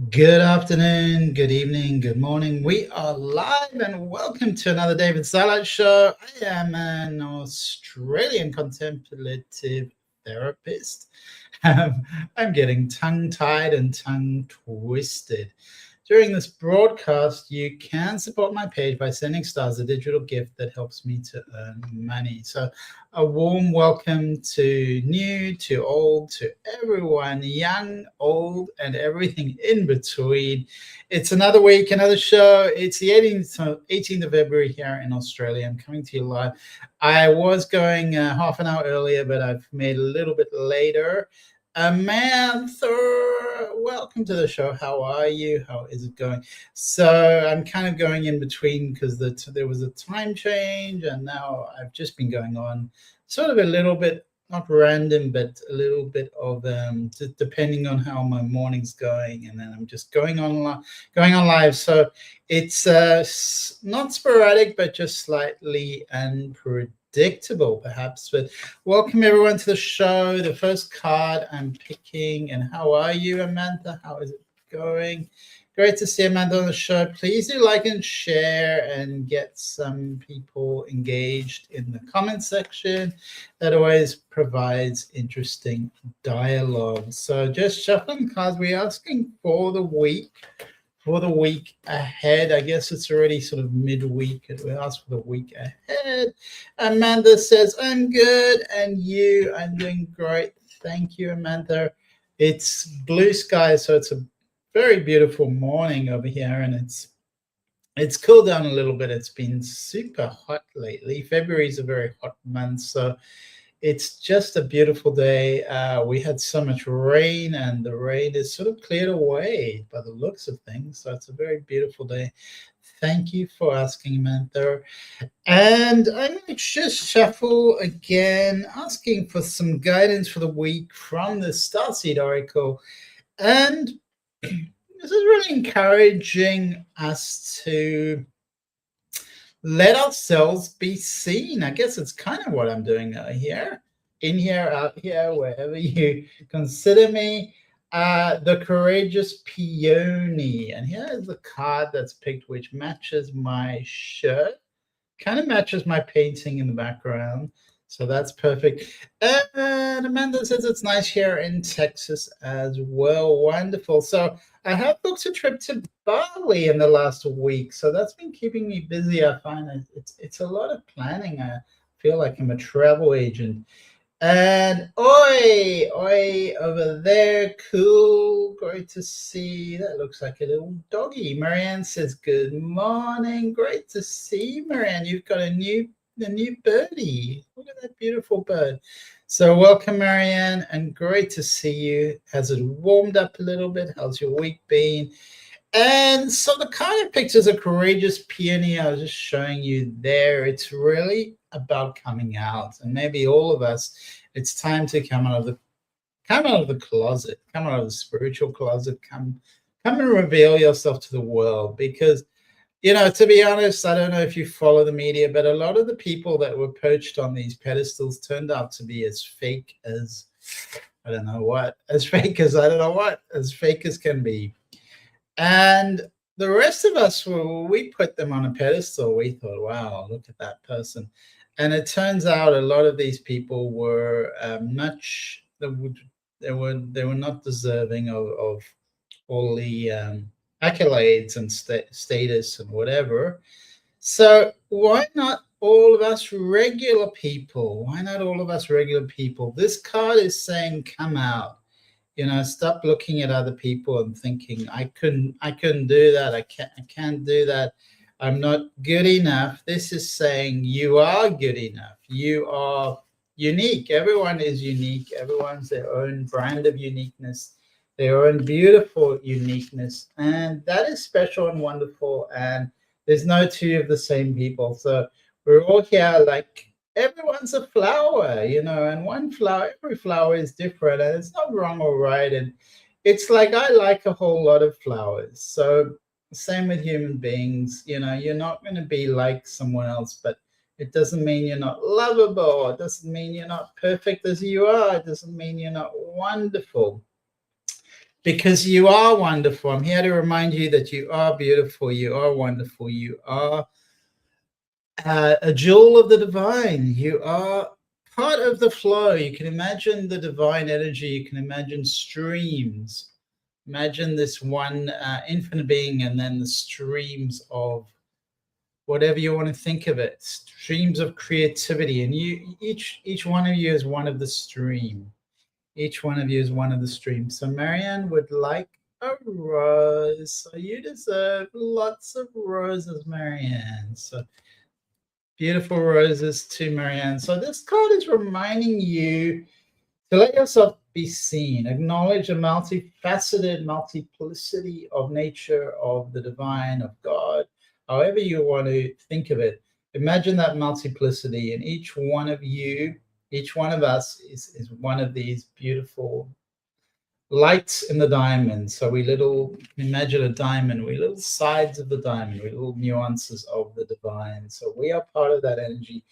Good afternoon, good evening, good morning. We are live and welcome to another David Starlyte show. I am an Australian contemplative therapist. I'm getting tongue-tied and tongue-twisted. During this broadcast, you can support my page by sending stars, a digital gift that helps me to earn money. So a warm welcome to new, to old, to everyone, young, old, and everything in between. It's another week, another show. It's the 18th of February here in Australia. I'm coming to you live. I was going half an hour earlier, but I've made a little bit later. Amantha, welcome to the show. How are you? How is it going? So I'm kind of going in between because there was a time change, and now I've just been going on sort of a little bit, not random, but a little bit of depending on how my morning's going, and then I'm just going on live. So it's not sporadic, but just slightly unpredictable, perhaps. But welcome everyone to the show. The first card I'm picking, and how are you, Amantha? How is it going? Great to see Amanda on the show. Please do like and share and get some people engaged in the comment section. That always provides interesting dialogue. So just shuffling cards. We're asking for the week ahead. I guess it's already sort of midweek. We ask for the week ahead. Amanda says, I'm good. And you? I'm doing great. Thank you, Amanda. It's blue sky, so it's a very beautiful morning over here, and it's cooled down a little bit. It's been super hot lately. February is a very hot month, so it's just a beautiful day. We had so much rain, and the rain is sort of cleared away by the looks of things. So it's a very beautiful day. Thank you for asking, Mantha. And I'm going to just shuffle again, asking for some guidance for the week from the Starseed Oracle. And this is really encouraging us to let ourselves be seen. I guess it's kind of what I'm doing here, in here, out here, wherever you consider me. The Courageous Peony. And here is the card that's picked, which matches my shirt, kind of matches my painting in the background. So that's perfect. And Amanda says it's nice here in Texas as well. Wonderful. So I have booked a trip to Bali in the last week. So that's been keeping me busy. I find it's a lot of planning. I feel like I'm a travel agent. And oi over there, cool, great to see. That looks like a little doggy. Marianne says good morning. Great to see you, Marianne. You've got a new birdie. Look at that beautiful bird. So welcome, Marianne, and great to see you. Has it warmed up a little bit? How's your week been? And so the card I picked is a Courageous Peony. I was just showing you there. It's really about coming out, and maybe all of us, it's time to come out of the closet, come out of the spiritual closet, come and reveal yourself to the world. Because, to be honest, I don't know if you follow the media, but a lot of the people that were perched on these pedestals turned out to be as fake as as fake as can be. And the rest of us, we put them on a pedestal. We thought, wow, look at that person. And it turns out a lot of these people were they were not deserving of all the accolades and status and whatever. So why not all of us regular people? Why not all of us regular people? This card is saying, come out. Stop looking at other people and thinking, I couldn't do that. I can't do that. I'm not good enough. This is saying you are good enough. You are unique. Everyone is unique. Everyone's their own brand of uniqueness, their own beautiful uniqueness. And that is special and wonderful. And there's no two of the same people. So we're all here like everyone's a flower, and every flower is different, and it's not wrong or right. And it's like, I like a whole lot of flowers. So same with human beings, you're not going to be like someone else, but it doesn't mean you're not lovable. It doesn't mean you're not perfect as you are. It doesn't mean you're not wonderful. because you are wonderful. I'm here to remind you that you are beautiful, you are wonderful, you are a jewel of the divine. You are part of the flow. You can imagine the divine energy. You can imagine streams. Imagine this one infinite being, and then the streams of whatever you want to think of it, streams of creativity. And you, each one of you is one of the stream. Each one of you is one of the streams. So Marianne would like a rose. So you deserve lots of roses, Marianne. So beautiful roses to Marianne. So this card is reminding you to let yourself be seen, acknowledge a multifaceted multiplicity of nature, of the divine, of God, however you want to think of it. Imagine that multiplicity, and each one of you, each one of us is one of these beautiful lights in the diamond. So we imagine a diamond, we little sides of the diamond, we little nuances of the divine. So we are part of that energy.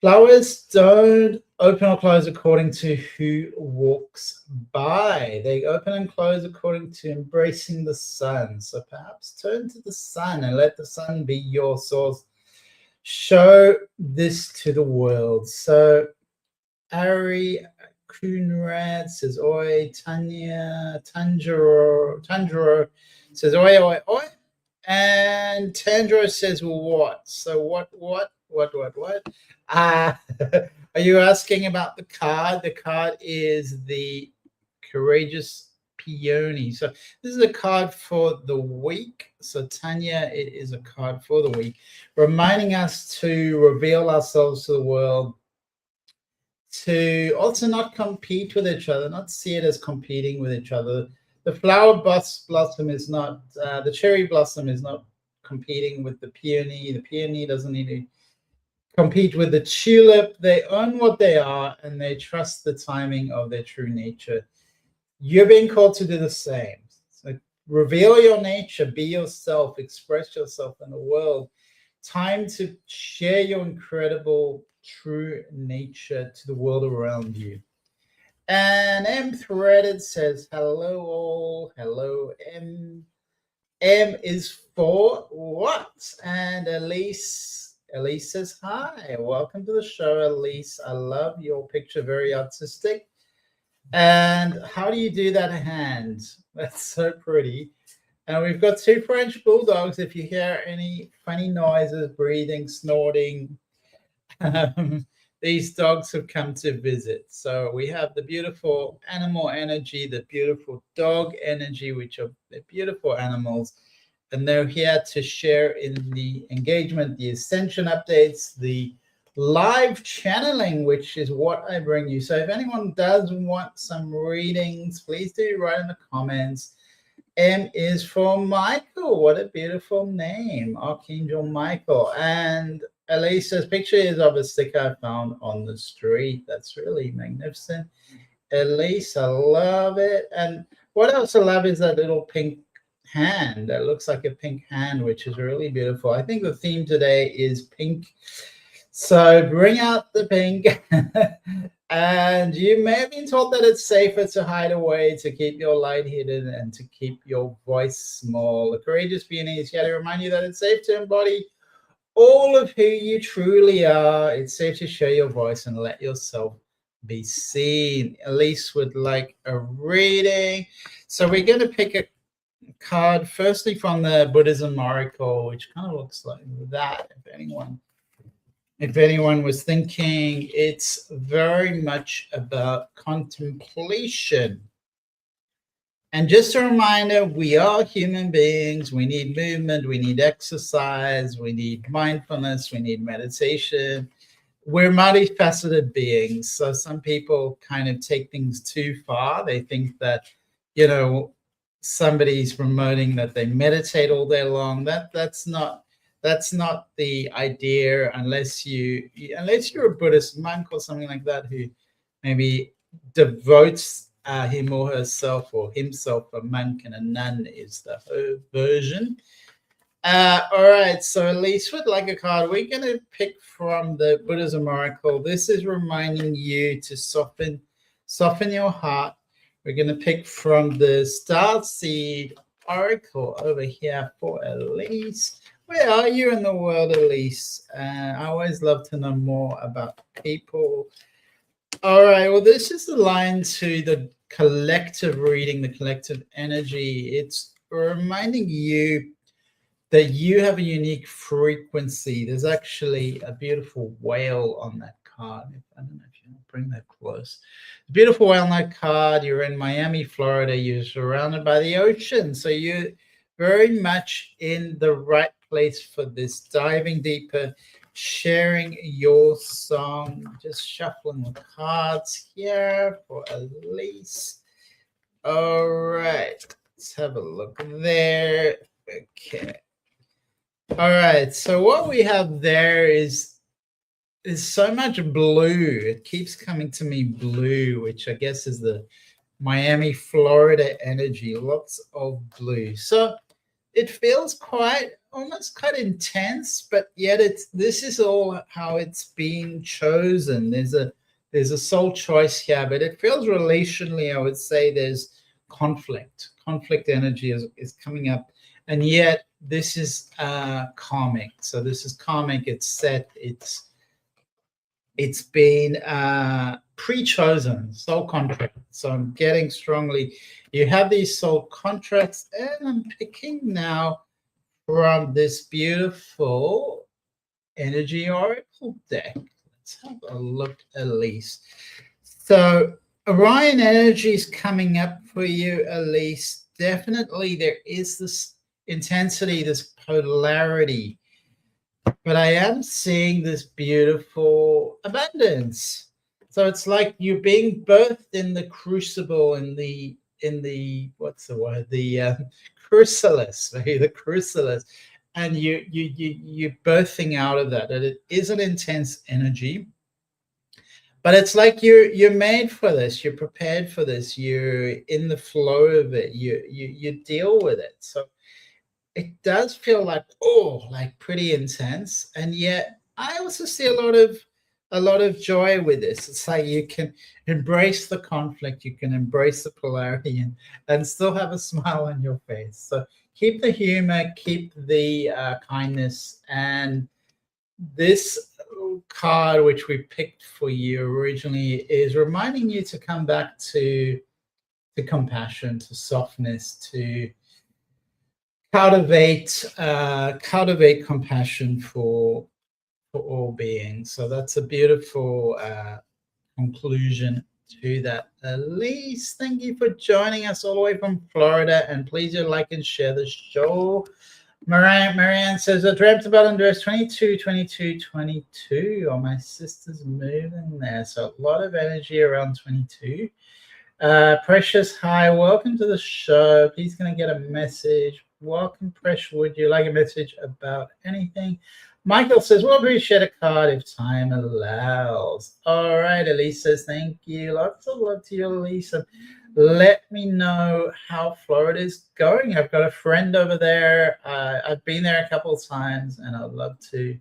Flowers don't open or close according to who walks by. They open and close according to embracing the sun. So perhaps turn to the sun and let the sun be your source. Show this to the world. So Ari Kunrad says, oi. Tanya, Tanjiro says, oi, oi, oi. And Tandro says, well, what? So what? Are you asking about the card? The card is the Courageous Peony. So this is a card for the week. So Tanya, it is a card for the week, reminding us to reveal ourselves to the world, to also not compete with each other, not see it as competing with each other. The flower blossom is not, the cherry blossom is not competing with the peony. The peony doesn't need to compete with the tulip. They own what they are, and they trust the timing of their true nature. You're being called to do the same. So reveal your nature, be yourself, express yourself in the world. Time to share your incredible true nature to the world around you. And M Threaded says, hello all. Hello, M. M is for what? And Elise says, hi. Welcome to the show, Elise. I love your picture. Very artistic. And how do you do that hand? That's so pretty. And we've got two French bulldogs. If you hear any funny noises, breathing, snorting, these dogs have come to visit. So we have the beautiful animal energy, the beautiful dog energy, which are the beautiful animals. And they're here to share in the engagement, the Ascension updates, the live channeling, which is what I bring you. So if anyone does want some readings, please do write in the comments. M is for Michael. What a beautiful name, Archangel Michael. And Elisa's picture is of a sticker I found on the street. That's really magnificent. Elisa, love it. And what else I love is that little pink hand that looks like a pink hand, which is really beautiful. I think the theme today is pink. So bring out the pink. And you may have been told that it's safer to hide away, to keep your light hidden, and to keep your voice small. The Courageous Peony is here to remind you that it's safe to embody all of who you truly are. It's safe to share your voice and let yourself be seen. Elise would like a reading. So we're going to pick a card, firstly from the Buddhism Oracle, which kind of looks like that, if anyone was thinking. It's very much about contemplation. And just a reminder, we are human beings. We need movement, we need exercise, we need mindfulness, we need meditation. We're multifaceted beings. So some people kind of take things too far. They think that, somebody's promoting that they meditate all day long. That's not the idea, unless you're a Buddhist monk or something like that, who maybe devotes him or herself or himself. A monk and a nun is the version. All right, so Elise would like a card. We're going to pick from the Buddhism Oracle. This is reminding you to soften your heart, We're going to pick from the Starseed Oracle over here for Elise. Where are you in the world, Elise? I always love to know more about people. All right, well, this is aligned to the collective reading, the collective energy. It's reminding you that you have a unique frequency. There's actually a beautiful whale on that card. I don't know if you can bring that close. Beautiful whale on that card. You're in Miami, Florida. You're surrounded by the ocean. So you're very much in the right place for this. Diving deeper, sharing your song, just shuffling the cards here for Elise. All right, let's have a look there. Okay. All right, so what we have there is so much blue. It keeps coming to me blue, which I guess is the Miami, Florida energy. Lots of blue. So it feels almost quite intense, but yet this is all how it's being chosen. There's a soul choice here, but it feels relationally, I would say there's conflict. Conflict energy is coming up. And yet this is karmic. So this is karmic. It's set. It's been pre-chosen, soul contract. So I'm getting strongly. You have these soul contracts, and I'm picking now from this beautiful energy oracle deck. Let's have a look, Elise. So Orion energy is coming up for you, Elise. Definitely there is this intensity, this polarity, but I am seeing this beautiful abundance. So it's like you're being birthed in the crucible, in the what's the word, the chrysalis, right? The chrysalis, and you're birthing out of that. And it is an intense energy, but it's like you're made for this. You're prepared for this. You're in the flow of it. You deal with it. So it does feel like pretty intense, and yet I also see a lot of joy with this. It's like you can embrace the conflict, you can embrace the polarity, and still have a smile on your face. So keep the humor, keep the kindness. And this card, which we picked for you originally, is reminding you to come back to compassion, to softness, to cultivate compassion for all beings. So that's a beautiful conclusion to that. Elise, thank you for joining us all the way from Florida, and please do like and share the show. Marianne says, I dreamt about Andreas 22, 22, 22. Oh, my sister's moving there. So a lot of energy around 22. Precious, hi, welcome to the show. Please can I get a message? Welcome, Precious. Would you like a message about anything? Michael says, we'll appreciate a card if time allows. All right, Elise says, thank you. Lots of love to you, Elise. And let me know how Florida is going. I've got a friend over there. I've been there a couple of times, and I'd love to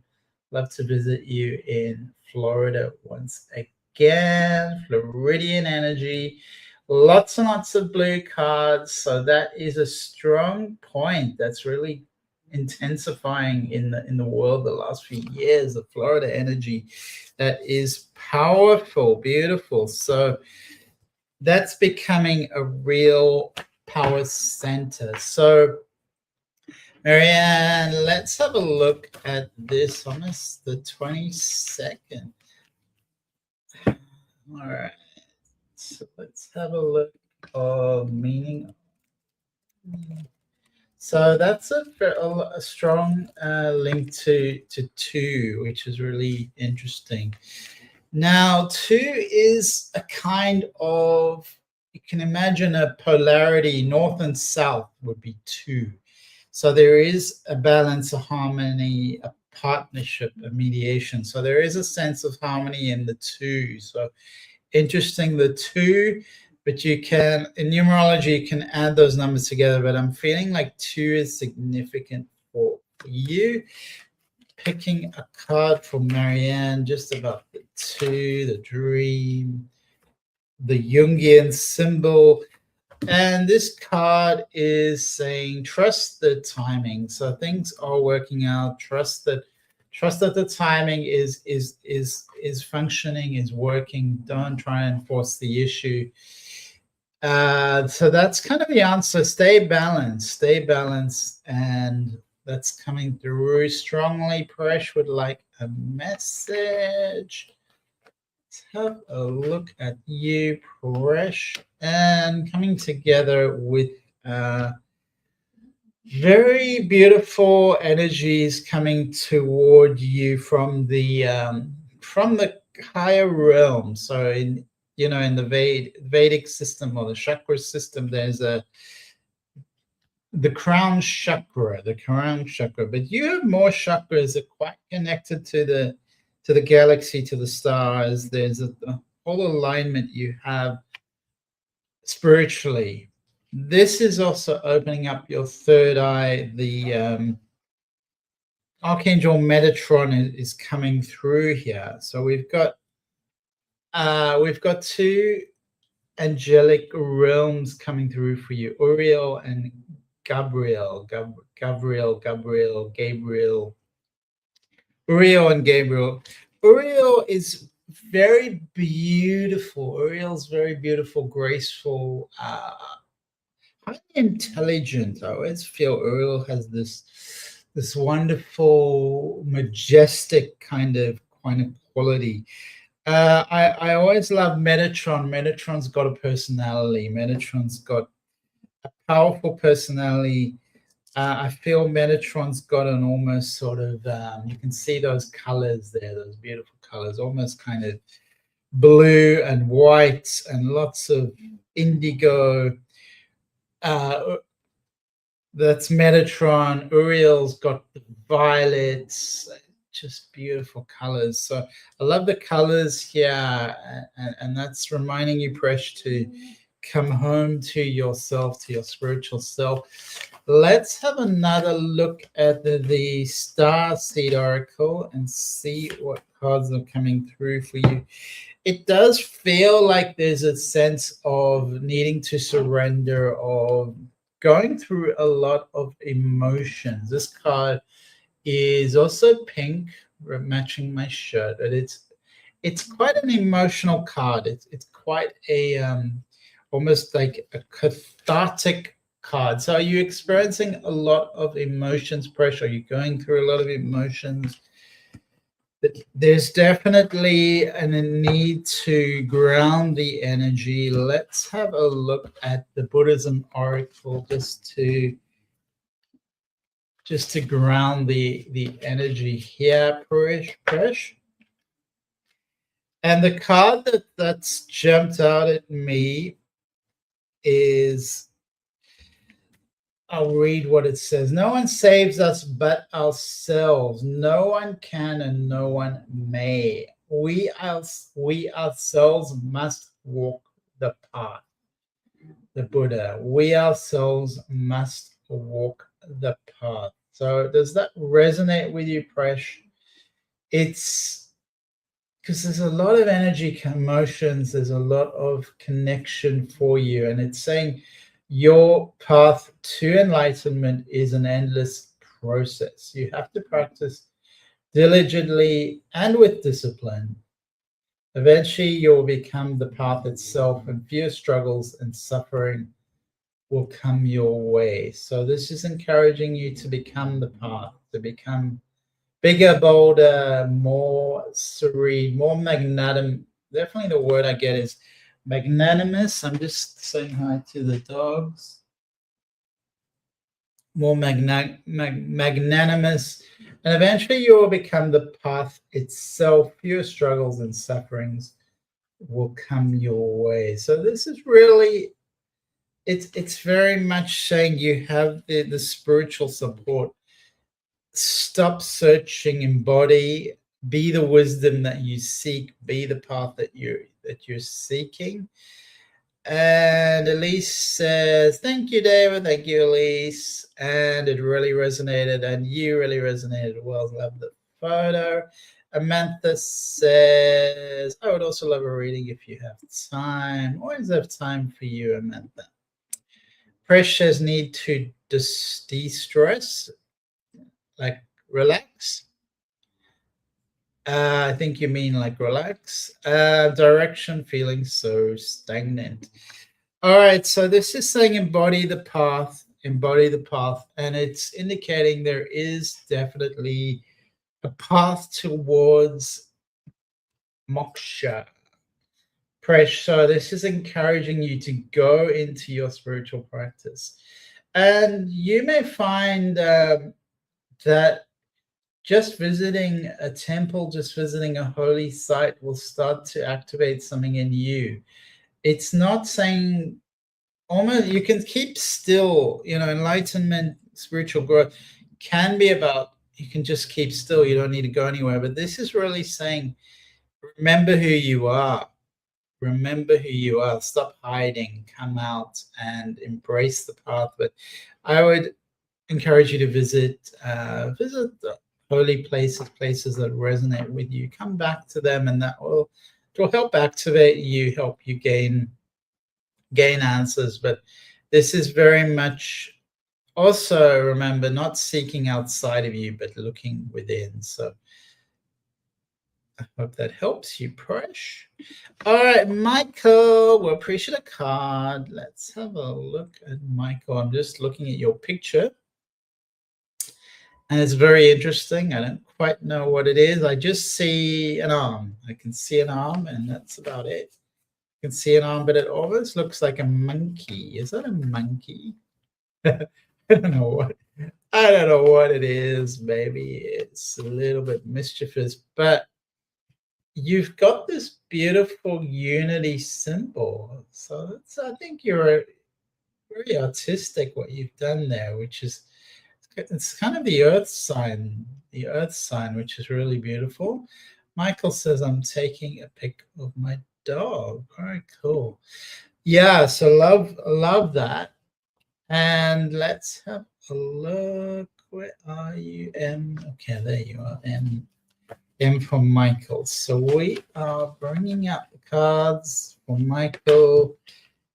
visit you in Florida once again. Floridian energy. Lots and lots of blue cards. So that is a strong point. That's really intensifying in the world the last few years, the Florida energy. That is powerful, beautiful. So that's becoming a real power center. So Marianne, let's have a look at this on the 22nd. All right. So let's have a look of meaning. So that's a strong link to 2, which is really interesting. Now, 2 is a kind of, you can imagine a polarity, north and south would be 2. So there is a balance, a harmony, a partnership, a mediation. So there is a sense of harmony in the 2. So interesting, the 2, but you can, in numerology, you can add those numbers together, but I'm feeling like 2 is significant for you. Picking a card for Marianne, just about the 2, the dream, the Jungian symbol. And this card is saying trust the timing. So things are working out. Trust that the timing is functioning, is working. Don't try and force the issue. So that's kind of the answer. Stay balanced, and that's coming through strongly. Paresh would like a message. Let's have a look at you, Paresh, and coming together with very beautiful energies coming toward you from the higher realm. So in the Vedic system or the chakra system, there's the crown chakra, but you have more chakras that are quite connected to the galaxy, to the stars. There's a whole alignment you have spiritually. This is also opening up your third eye. The Archangel Metatron is coming through here. So we've got two angelic realms coming through for you, Uriel and Gabriel. Uriel and Gabriel. Uriel is very beautiful. Uriel's very beautiful, graceful, highly intelligent. I always feel Uriel has this wonderful, majestic kind of quality. I always love Metatron. Metatron's got a personality. Metatron's got a powerful personality. I feel Metatron's got an almost sort of, you can see those colors there, those beautiful colors, almost kind of blue and white and lots of indigo. That's Metatron. Uriel's got the violets, just beautiful colors. So I love the colors here, and that's reminding you, Presh, to come home to yourself, to your spiritual self. Let's have another look at the Star Seed Oracle and see what cards are coming through for you. It does feel like there's a sense of needing to surrender, of going through a lot of emotions. This card is also pink, matching my shirt, but it's quite an emotional card. It's quite a almost like a cathartic card. So are you experiencing a lot of emotions, pressure? Are you going through a lot of emotions? There's definitely a need to ground the energy. Let's have a look at the Buddhism oracle just to ground the energy here, Paresh. And the card that's jumped out at me is, I'll read what it says. No one saves us but ourselves. No one can and no one may. We ourselves must walk the path. The Buddha. We ourselves must walk the path. So does that resonate with you, Presh? It's because there's a lot of energy, emotions, there's a lot of connection for you. And it's saying your path to enlightenment is an endless process. You have to practice diligently and with discipline. Eventually, you'll become the path itself, and few struggles and suffering will come your way. So this is encouraging you to become the path, to become bigger, bolder, more serene, more magnanimous. Definitely the word I get is magnanimous. I'm just saying hi to the dogs. More magnanimous. And eventually you will become the path itself. Fewer struggles and sufferings will come your way. So this is really, it's very much saying you have the spiritual support. Stop searching, embody, be the wisdom that you seek, be the path that you're seeking. And Elise says, thank you, David. Thank you, Elise. And it really resonated, and you really resonated well. Love the photo. Amantha says, I would also love a reading if you have time. Always have time for you, Amantha. Precious need to de-stress, like relax. I think you mean like relax. Direction, feeling so stagnant. All right, so this is saying embody the path, and it's indicating there is definitely a path towards moksha. Presh, so this is encouraging you to go into your spiritual practice. And you may find that just visiting a temple, just visiting a holy site will start to activate something in you. It's not saying almost you can keep still, enlightenment, spiritual growth can be about you can just keep still. You don't need to go anywhere. But this is really saying, remember who you are. Remember who you are. Stop hiding. Come out and embrace the path. But I would encourage you to visit the holy places that resonate with you. Come back to them, and it will help activate you, help you gain answers. But this is very much also, remember, not seeking outside of you, but looking within. So I hope that helps you, Presh. All right, Michael, we'll appreciate a card. Let's have a look at Michael. I'm just looking at your picture. And it's very interesting. I don't quite know what it is. I just see an arm. I can see an arm, and that's about it. I can see an arm, but it almost looks like a monkey. Is that a monkey? I don't know what it is. Maybe it's a little bit mischievous, but you've got this beautiful unity symbol. So I think you're very artistic what you've done there, which is it's kind of the earth sign, which is really beautiful. Michael says, I'm taking a pic of my dog. All right, cool. Yeah, so love that. And let's have a look. Where are you? M. Okay, there you are. M for Michael. So we are bringing up the cards for Michael,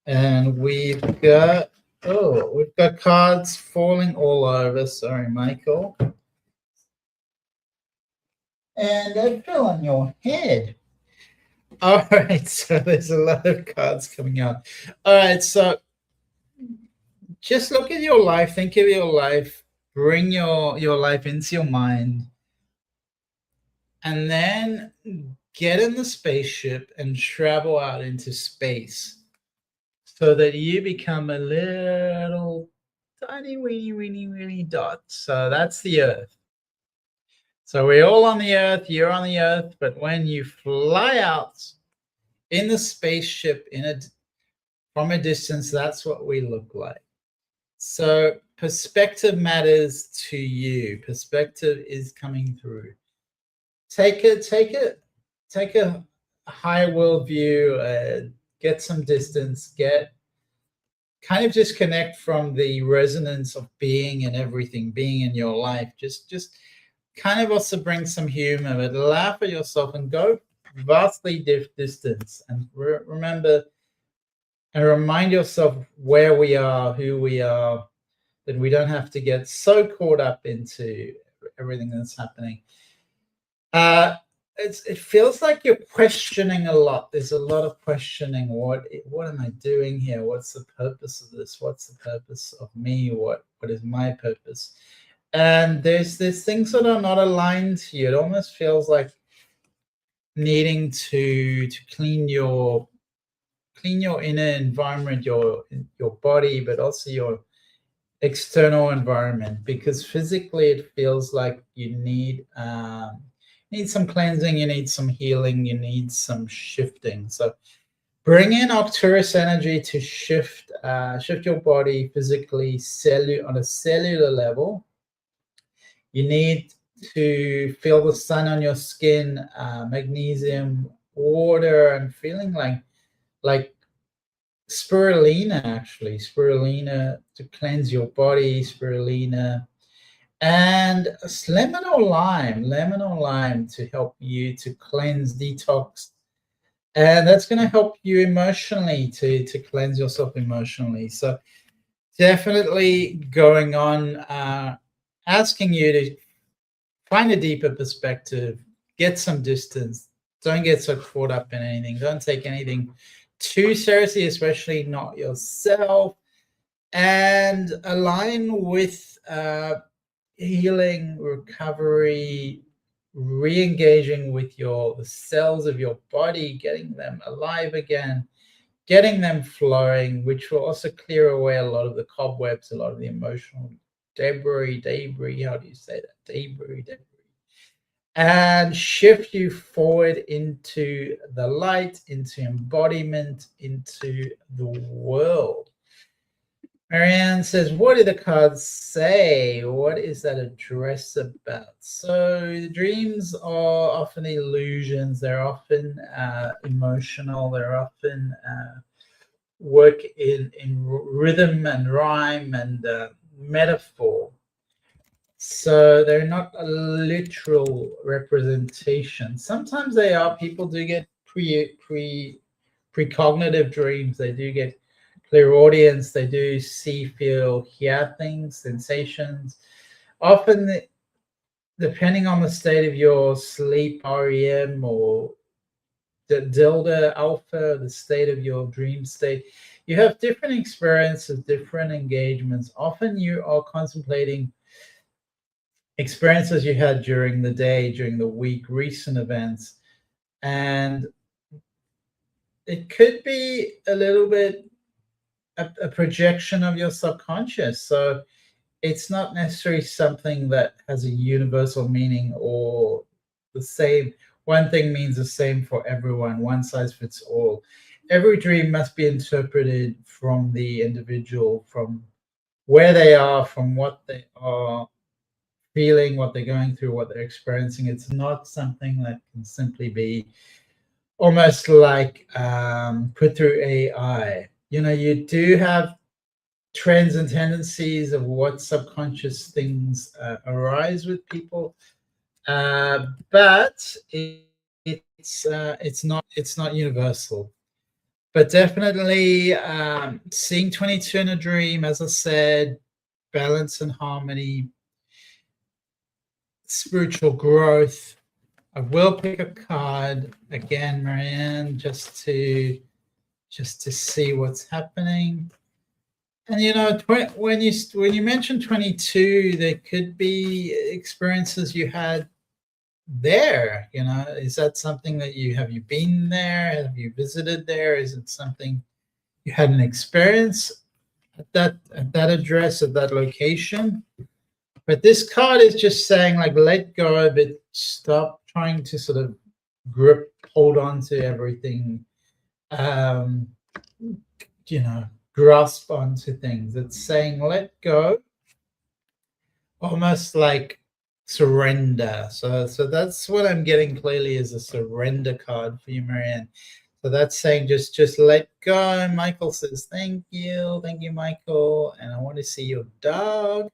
and we've got cards falling all over. Sorry, Michael. And they fell on your head. All right, so there's a lot of cards coming out. All right, so just look at your life, think of your life, bring your life into your mind, and then get in the spaceship and travel out into space so that you become a little tiny weeny dot. So that's the earth. So we're all on the earth, you're on the earth, but when you fly out in the spaceship from a distance, that's what we look like. So perspective matters to you. Perspective is coming through. Take a high world view, get some distance, kind of disconnect from the resonance of being and everything, being in your life. Just kind of also bring some humor, but laugh at yourself and go vastly distance. And remember and remind yourself where we are, who we are, that we don't have to get so caught up into everything that's happening. It feels like you're questioning a lot. There's a lot of questioning. What am I doing here? What's the purpose of this? What's the purpose of me? What is my purpose? And there's things that are not aligned to you. It almost feels like needing to clean your inner environment, your body, but also your external environment, because physically it feels like you need some cleansing, you need some healing, you need some shifting. So bring in Arcturus energy to shift your body physically, on a cellular level. You need to feel the sun on your skin, magnesium, water, and feeling like spirulina, actually. Spirulina to cleanse your body, spirulina. And lemon or lime to help you to cleanse, detox. And that's going to help you emotionally to cleanse yourself emotionally. So definitely going on, asking you to find a deeper perspective, get some distance, don't get so caught up in anything, don't take anything too seriously, especially not yourself, and align with healing, recovery, re-engaging with the cells of your body, getting them alive again, getting them flowing, which will also clear away a lot of the cobwebs, a lot of the emotional debris, how do you say that? Debris, and shift you forward into the light, into embodiment, into the world. Marianne says, what do the cards say? What is that address about? So the dreams are often illusions. They're often emotional. They're often work in rhythm and rhyme and metaphor. So they're not a literal representation. Sometimes they are. People do get precognitive dreams. They do get clairaudience. They do see, feel, hear things, sensations. Often, depending on the state of your sleep, REM, or the delta, alpha, the state of your dream state, you have different experiences, different engagements. Often you are contemplating experiences you had during the day, during the week, recent events, and it could be a little bit a projection of your subconscious. So it's not necessarily something that has a universal meaning or the same. One thing means the same for everyone, one size fits all. Every dream must be interpreted from the individual, from where they are, from what they are feeling, what they're going through, what they're experiencing. It's not something that can simply be almost like put through AI. You do have trends and tendencies of what subconscious things arise with people, but it's not universal. But definitely seeing 22 in a dream, as I said, balance and harmony, spiritual growth. I will pick a card again, Marianne, just to see what's happening. And when you mention 22, there could be experiences you had there. Is that something that have you been there? Have you visited there? Is it something you had an experience at that address, at that location? But this card is just saying, like, let go of it, stop trying to sort of hold on to everything, um, grasp onto things. It's saying let go, almost like surrender. So that's what I'm getting clearly is a surrender card for you, Marianne. So that's saying just let go. Michael says thank you, Michael, and I want to see your dog.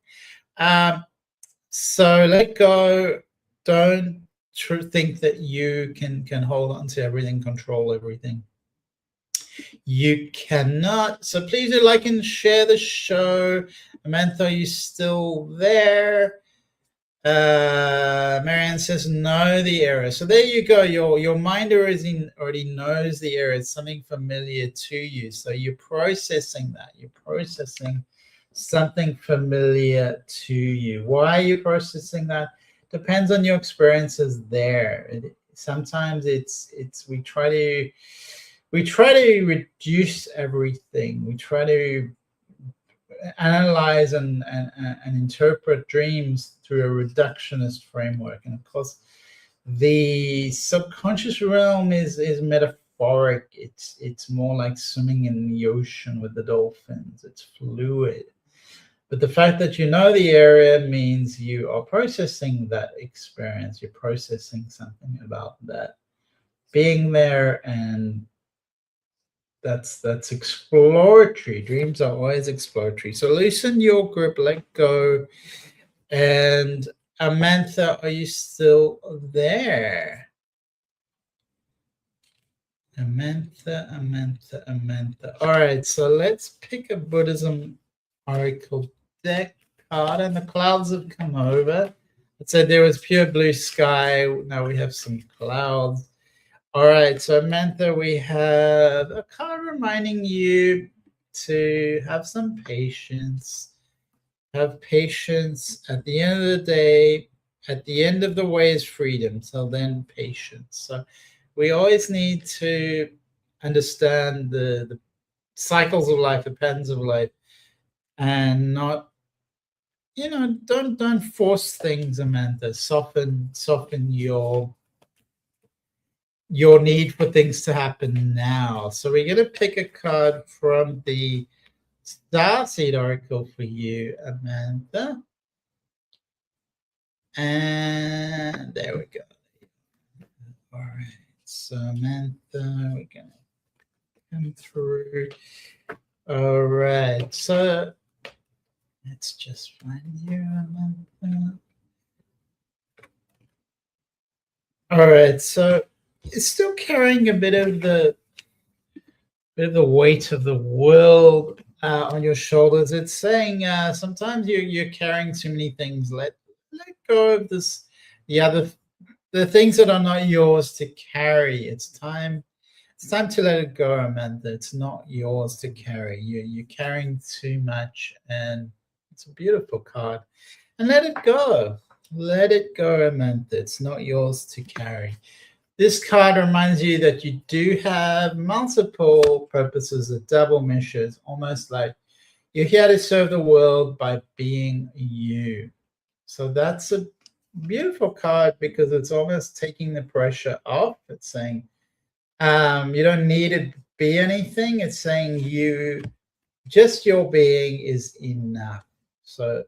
So let go. Don't think that you can hold on to everything, control everything. You cannot. So please do like and share the show. Amantha, are you still there? Marianne says know the error. So there you go. Your mind already knows the error. It's something familiar to you. So you're processing that. You're processing something familiar to you. Why are you processing that? Depends on your experiences there. Sometimes we try to reduce everything. We try to analyze and interpret dreams through a reductionist framework. And of course, the subconscious realm is metaphoric. It's more like swimming in the ocean with the dolphins. It's fluid. But the fact that you know the area means you are processing that experience. You're processing something about that being there, and that's exploratory. Dreams are always exploratory. So loosen your grip, let go. And Amantha, are you still there? Amantha. All right, so let's pick a Buddhism oracle deck card, and the clouds have come over. It said there was pure blue sky. Now we have some clouds. All right, so Mantha, we have a card reminding you to have some patience. Have patience. At the end of the day, at the end of the way is freedom. So then patience. So we always need to understand the cycles of life, the patterns of life, and not, don't force things, Amanda. Soften your need for things to happen now. So we're going to pick a card from the Starseed Oracle for you, Amanda. And there we go. All right. So Amanda, we're going to come through. All right. So let's just find you, Amanda. All right. So it's still carrying a bit of the weight of the world on your shoulders. It's saying sometimes you're carrying too many things. Let go of this, the things that are not yours to carry. It's time to let it go, Amanda. It's not yours to carry. You're carrying too much, and it's a beautiful card. And let it go. Let it go, Amanda. It's not yours to carry. This card reminds you that you do have multiple purposes, a double mission, almost like you're here to serve the world by being you. So that's a beautiful card because it's almost taking the pressure off. It's saying you don't need to be anything. It's saying just your being is enough. So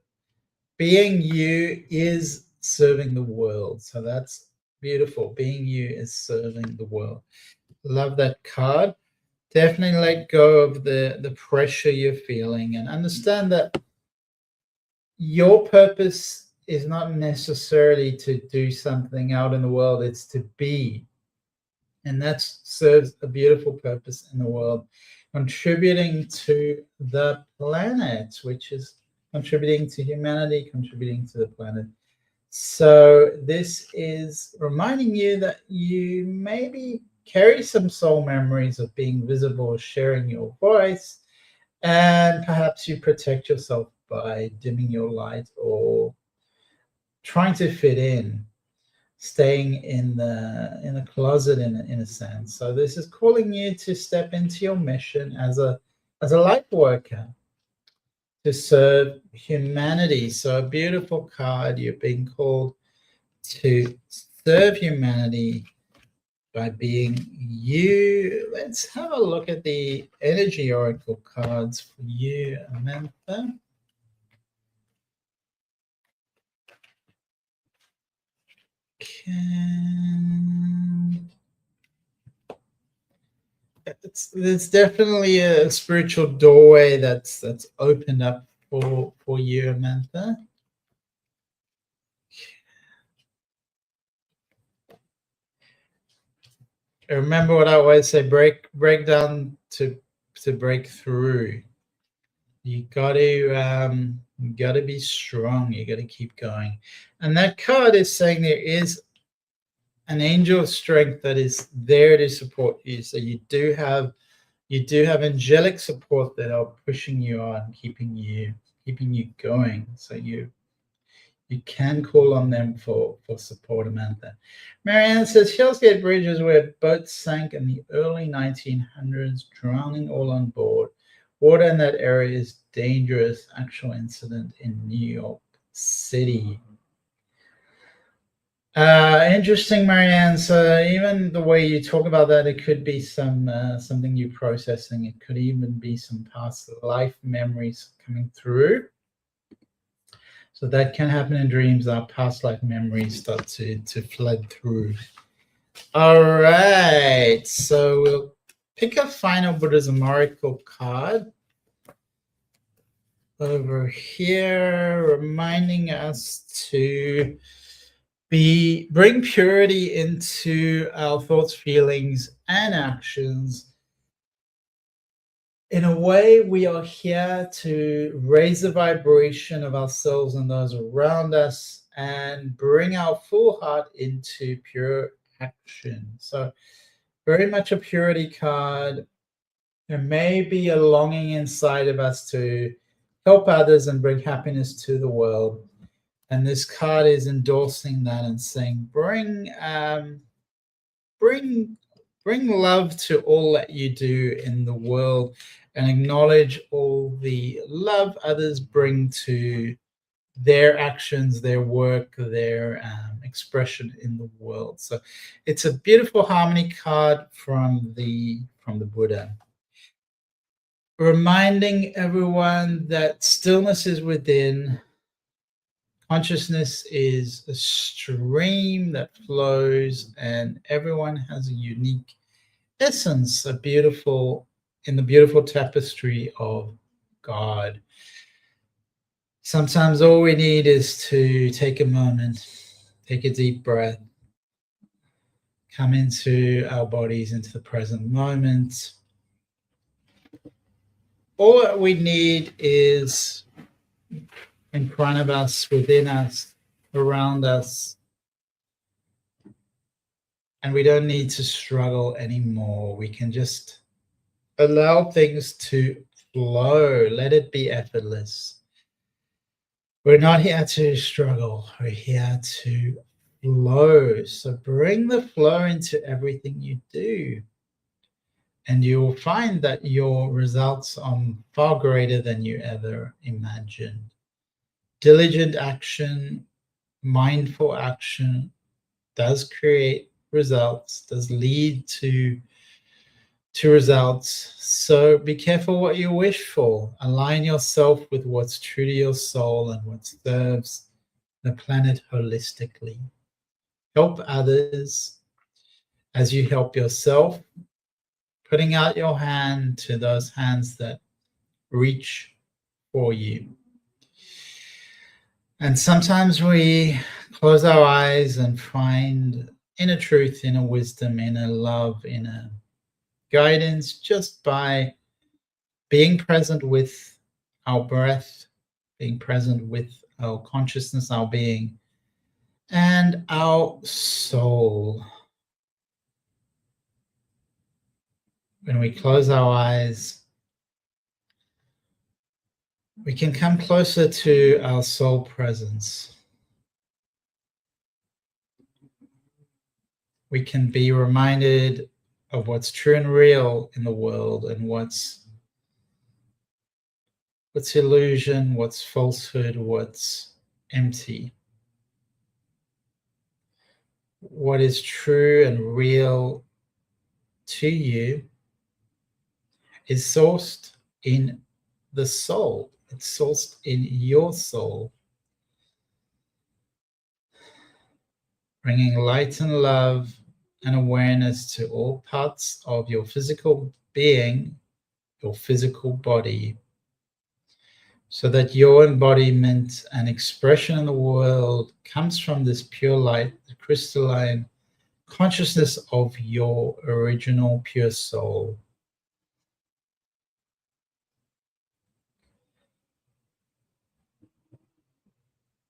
being you is serving the world. So that's beautiful. Being you is serving the world. Love that card. Definitely let go of the pressure you're feeling and understand that your purpose is not necessarily to do something out in the world. It's to be. And that serves a beautiful purpose in the world, contributing to the planet, which is contributing to humanity, contributing to the planet. So this is reminding you that you maybe carry some soul memories of being visible, sharing your voice, and perhaps you protect yourself by dimming your light or trying to fit in, staying in the closet in a sense. So this is calling you to step into your mission as a light worker to serve humanity. So a beautiful card. You're being called to serve humanity by being you. Let's have a look at the energy oracle cards for you, Amantha. There's definitely a spiritual doorway that's opened up for you, Amantha. Remember what I always say: break down to break through. You got to be strong. You got to keep going. And that card is saying there is an angel of strength that is there to support you. So you do have angelic support that are pushing you on, keeping you going. So you can call on them for support, Amantha. Marianne says Hillsgate Bridge is where boats sank in the early 1900s, drowning all on board. Water in that area is dangerous. Actual incident in New York City. Interesting, Marianne. So even the way you talk about that, it could be something you're processing. It could even be some past life memories coming through. So that can happen in dreams. Our past life memories start to flood through. All right. So we'll pick a final Buddhism oracle card over here, reminding us to bring purity into our thoughts, feelings, and actions. in a way, we are here to raise the vibration of ourselves and those around us and bring our full heart into pure action. So very much a purity card. There may be a longing inside of us to help others and bring happiness to the world. And this card is endorsing that and saying, bring love to all that you do in the world and acknowledge all the love others bring to their actions, their work, their expression in the world. So it's a beautiful harmony card from the Buddha, reminding everyone that stillness is within. Consciousness is a stream that flows, and everyone has a unique essence, in the beautiful tapestry of God. Sometimes all we need is to take a moment, take a deep breath, come into our bodies, into the present moment. All that we need is in front of us, within us, around us. And we don't need to struggle anymore. We can just allow things to flow. Let it be effortless. We're not here to struggle. We're here to flow. So bring the flow into everything you do. And you will find that your results are far greater than you ever imagined. Diligent action, mindful action does create results, does lead to results. So be careful what you wish for. Align yourself with what's true to your soul and what serves the planet holistically. Help others as you help yourself, putting out your hand to those hands that reach for you. And sometimes we close our eyes and find inner truth, inner wisdom, inner love, inner guidance just by being present with our breath, being present with our consciousness, our being, and our soul. When we close our eyes, we can come closer to our soul presence. We can be reminded of what's true and real in the world and what's illusion, what's falsehood, what's empty. What is true and real to you is sourced in the soul. It's sourced in your soul. Bringing light and love and awareness to all parts of your physical being, your physical body, so that your embodiment and expression in the world comes from this pure light, the crystalline consciousness of your original pure soul.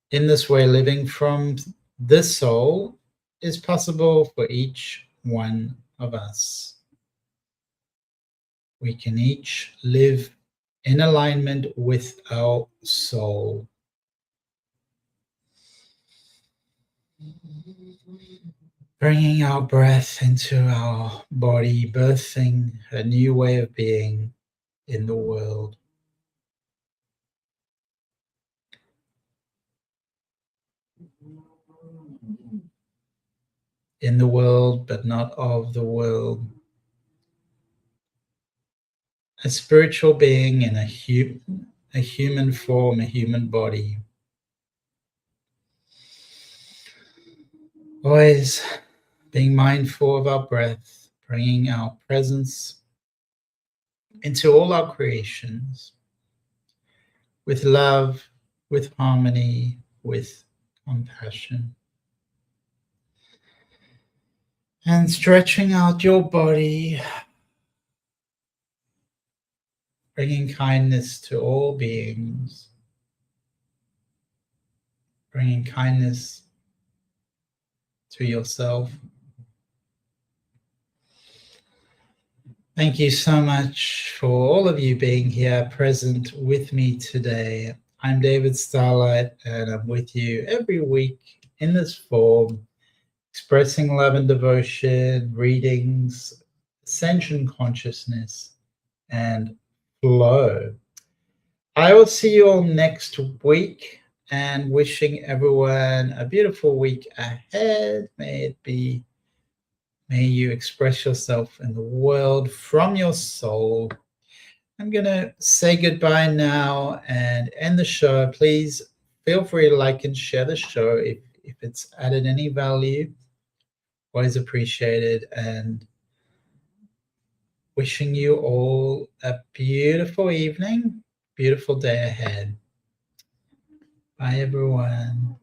In this way, living from this soul is possible for each one of us. We can each live in alignment with our soul. Bringing our breath into our body, birthing a new way of being in the world. In the world, but not of the world. A spiritual being in a human form, a human body. Always being mindful of our breath, bringing our presence into all our creations with love, with harmony, with compassion. And stretching out your body, bringing kindness to all beings, bringing kindness to yourself. Thank you so much for all of you being here present with me today. I'm David Starlyte, and I'm with you every week in this form, expressing love and devotion, readings, ascension consciousness, and flow. I will see you all next week, and wishing everyone a beautiful week ahead. May you express yourself in the world from your soul. I'm going to say goodbye now and end the show. Please feel free to like and share the show if it's added any value. Always appreciated, and wishing you all a beautiful evening, beautiful day ahead. Bye, everyone.